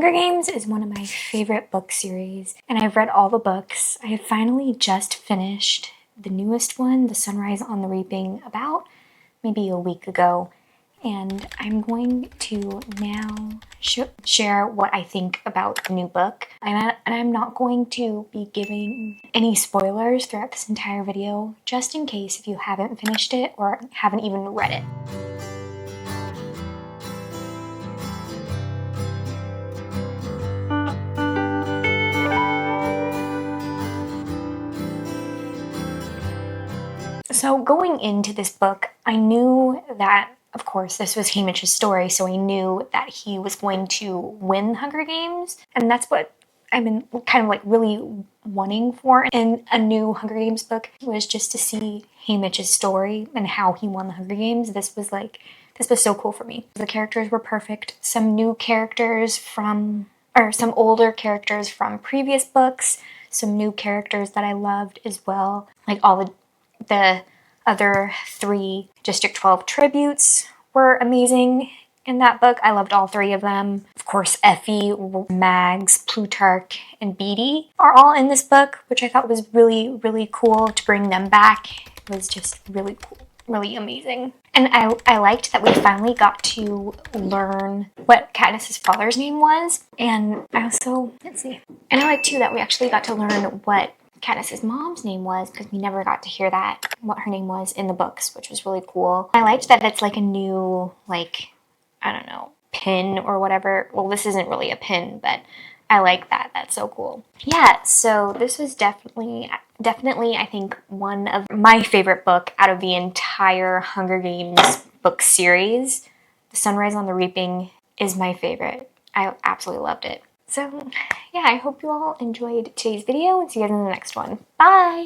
Hunger Games is one of my favorite book series, and I've read all the books. I have finally just finished the newest one, The Sunrise on the Reaping, about maybe a week ago, and I'm going to now share what I think about the new book. And I'm not going to be giving any spoilers throughout this entire video, just in case if you haven't finished it or haven't even read it. So going into this book, I knew that, of course, this was Haymitch's story, so I knew that he was going to win Hunger Games, and that's what I've been kind of like really wanting for in a new Hunger Games book, was just to see Haymitch's story and how he won the Hunger Games. This was so cool for me. The characters were perfect. Some new characters some older characters from previous books, some new characters that I loved as well, like all the other 3 District 12 tributes were amazing in that book. I loved all 3 of them. Of course, Effie, Mags, Plutarch, and Beatty are all in this book, which I thought was really, really cool to bring them back. It was just really cool, really amazing. And I liked that we finally got to learn what Katniss's father's name was. And I also, and I like too that we actually got to learn what Katniss's mom's name was, because we never got to hear that, what her name was in the books, which was really cool. I liked that it's like a new, like, I don't know, pin or whatever. Well, this isn't really a pin, but I like that. That's so cool. Yeah, so this was definitely, I think, one of my favorite book out of the entire Hunger Games book series. The Sunrise on the Reaping is my favorite. I absolutely loved it. So yeah, I hope you all enjoyed today's video and see you guys in the next one. Bye!